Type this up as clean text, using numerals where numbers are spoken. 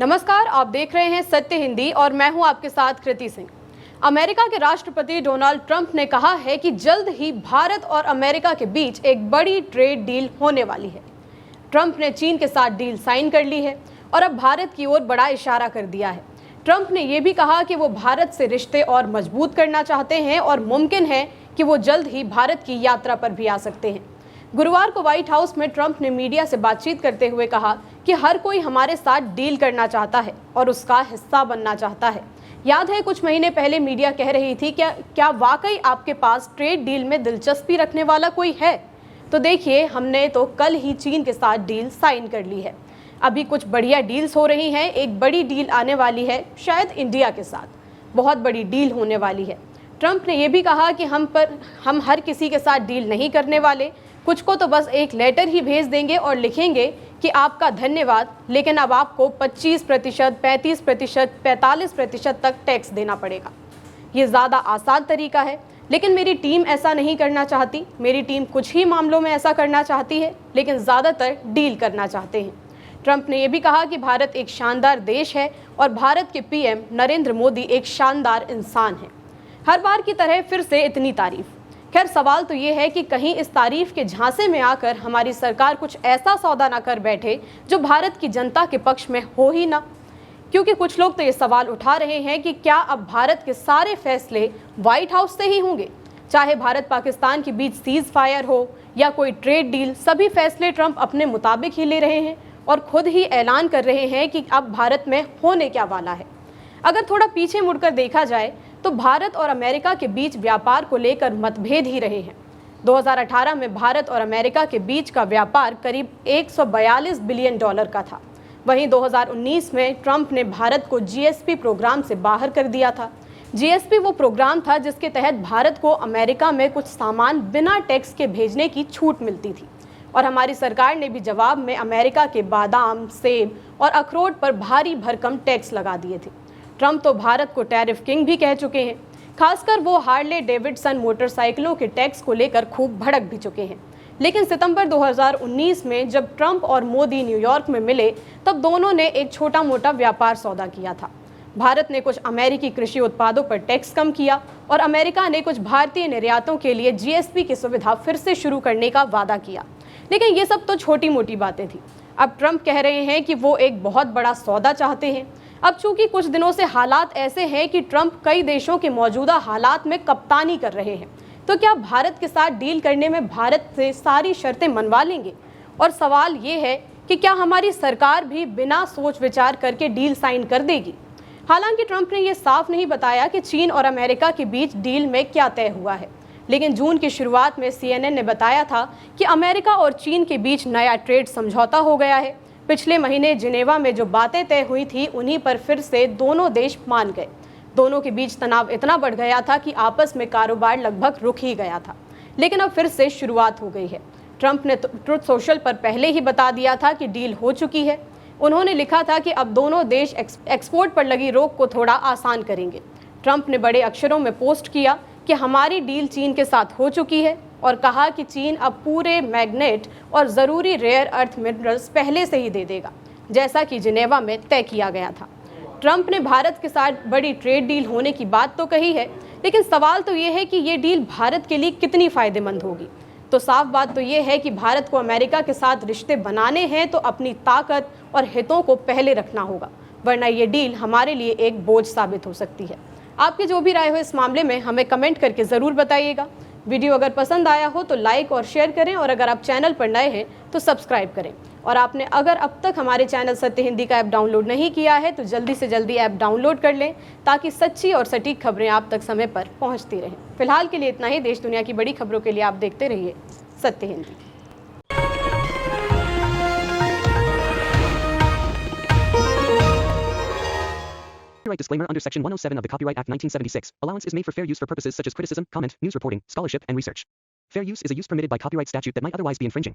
नमस्कार, आप देख रहे हैं सत्य हिंदी और मैं हूं आपके साथ कृति सिंह। अमेरिका के राष्ट्रपति डोनाल्ड ट्रंप ने कहा है कि जल्द ही भारत और अमेरिका के बीच एक बड़ी ट्रेड डील होने वाली है। ट्रंप ने चीन के साथ डील साइन कर ली है और अब भारत की ओर बड़ा इशारा कर दिया है। ट्रंप ने यह भी कहा कि वो भारत से रिश्ते और मजबूत करना चाहते हैं और मुमकिन है कि वो जल्द ही भारत की यात्रा पर भी आ सकते हैं। गुरुवार को व्हाइट हाउस में ट्रंप ने मीडिया से बातचीत करते हुए कहा कि हर कोई हमारे साथ डील करना चाहता है और उसका हिस्सा बनना चाहता है। याद है, कुछ महीने पहले मीडिया कह रही थी क्या वाकई आपके पास ट्रेड डील में दिलचस्पी रखने वाला कोई है? तो देखिए, हमने तो कल ही चीन के साथ डील साइन कर ली है। अभी कुछ बढ़िया डील्स हो रही हैं। एक बड़ी डील आने वाली है, शायद इंडिया के साथ बहुत बड़ी डील होने वाली है। ट्रंप ने यह भी कहा कि हम हर किसी के साथ डील नहीं करने वाले, कुछ को तो बस एक लेटर ही भेज देंगे और लिखेंगे कि आपका धन्यवाद, लेकिन अब आपको 25%, 35%, 45% तक टैक्स देना पड़ेगा। ये ज़्यादा आसान तरीका है, लेकिन मेरी टीम ऐसा नहीं करना चाहती। मेरी टीम कुछ ही मामलों में ऐसा करना चाहती है, लेकिन ज़्यादातर डील करना चाहते हैं। ट्रंप ने यह भी कहा कि भारत एक शानदार देश है और भारत के पीएम नरेंद्र मोदी एक शानदार इंसान है। हर बार की तरह फिर से इतनी तारीफ। खैर, सवाल तो ये है कि कहीं इस तारीफ के झांसे में आकर हमारी सरकार कुछ ऐसा सौदा ना कर बैठे जो भारत की जनता के पक्ष में हो ही ना। क्योंकि कुछ लोग तो ये सवाल उठा रहे हैं कि क्या अब भारत के सारे फैसले व्हाइट हाउस से ही होंगे? चाहे भारत पाकिस्तान के बीच सीज फायर हो या कोई ट्रेड डील, सभी फैसले ट्रंप अपने मुताबिक ही ले रहे हैं और खुद ही ऐलान कर रहे हैं कि अब भारत में होने क्या वाला है। अगर थोड़ा पीछे मुड़कर देखा जाए तो भारत और अमेरिका के बीच व्यापार को लेकर मतभेद ही रहे हैं। 2018 में भारत और अमेरिका के बीच का व्यापार करीब 142 बिलियन डॉलर का था। वहीं 2019 में ट्रंप ने भारत को जीएसपी प्रोग्राम से बाहर कर दिया था। जीएसपी वो प्रोग्राम था जिसके तहत भारत को अमेरिका में कुछ सामान बिना टैक्स के भेजने की छूट मिलती थी और हमारी सरकार ने भी जवाब में अमेरिका के बादाम, सेब और अखरोट पर भारी भरकम टैक्स लगा दिए थे। ट्रंप तो भारत को टैरिफ किंग भी कह चुके हैं। खासकर वो हार्ले डेविडसन मोटरसाइकिलों के टैक्स को लेकर खूब भड़क भी चुके हैं। लेकिन सितंबर 2019 में जब ट्रंप और मोदी न्यूयॉर्क में मिले, तब दोनों ने एक छोटा मोटा व्यापार सौदा किया था। भारत ने कुछ अमेरिकी कृषि उत्पादों पर टैक्स कम किया और अमेरिका ने कुछ भारतीय निर्यातों के लिए जीएसपी की सुविधा फिर से शुरू करने का वादा किया। लेकिन ये सब तो छोटी मोटी बातें थी। अब ट्रंप कह रहे हैं कि वो एक बहुत बड़ा सौदा चाहते हैं। अब चूंकि कुछ दिनों से हालात ऐसे हैं कि ट्रंप कई देशों के मौजूदा हालात में कप्तानी कर रहे हैं, तो क्या भारत के साथ डील करने में भारत से सारी शर्तें मनवा लेंगे? और सवाल ये है कि क्या हमारी सरकार भी बिना सोच विचार करके डील साइन कर देगी? हालांकि ट्रंप ने यह साफ नहीं बताया कि चीन और अमेरिका के बीच डील में क्या तय हुआ है, लेकिन जून की शुरुआत में CNN ने बताया था कि अमेरिका और चीन के बीच नया ट्रेड समझौता हो गया है। पिछले महीने जिनेवा में जो बातें तय हुई थी, उन्हीं पर फिर से दोनों देश मान गए। दोनों के बीच तनाव इतना बढ़ गया था कि आपस में कारोबार लगभग रुक ही गया था, लेकिन अब फिर से शुरुआत हो गई है। ट्रंप ने ट्रुथ सोशल पर पहले ही बता दिया था कि डील हो चुकी है। उन्होंने लिखा था कि अब दोनों देश एक्सपोर्ट पर लगी रोक को थोड़ा आसान करेंगे। ट्रंप ने बड़े अक्षरों में पोस्ट किया कि हमारी डील चीन के साथ हो चुकी है और कहा कि चीन अब पूरे मैग्नेट और ज़रूरी रेयर अर्थ मिनरल्स पहले से ही दे देगा, जैसा कि जिनेवा में तय किया गया था। ट्रंप ने भारत के साथ बड़ी ट्रेड डील होने की बात तो कही है, लेकिन सवाल तो ये है कि ये डील भारत के लिए कितनी फ़ायदेमंद होगी। तो साफ बात तो ये है कि भारत को अमेरिका के साथ रिश्ते बनाने हैं तो अपनी ताकत और हितों को पहले रखना होगा, वरना ये डील हमारे लिए एक बोझ साबित हो सकती है। आपकी जो भी राय हो इस मामले में हमें कमेंट करके ज़रूर बताइएगा। वीडियो अगर पसंद आया हो तो लाइक और शेयर करें और अगर आप चैनल पर नए हैं तो सब्सक्राइब करें। और आपने अगर अब तक हमारे चैनल सत्य हिंदी का ऐप डाउनलोड नहीं किया है तो जल्दी से जल्दी ऐप डाउनलोड कर लें, ताकि सच्ची और सटीक खबरें आप तक समय पर पहुंचती रहें। फिलहाल के लिए इतना ही। देश दुनिया की बड़ी खबरों के लिए आप देखते रहिए सत्य Hindi. Copyright disclaimer under Section 107 of the Copyright Act 1976. Allowance is made for fair use for purposes such as criticism, comment, news reporting, scholarship, and research. Fair use is a use permitted by copyright statute that might otherwise be infringing.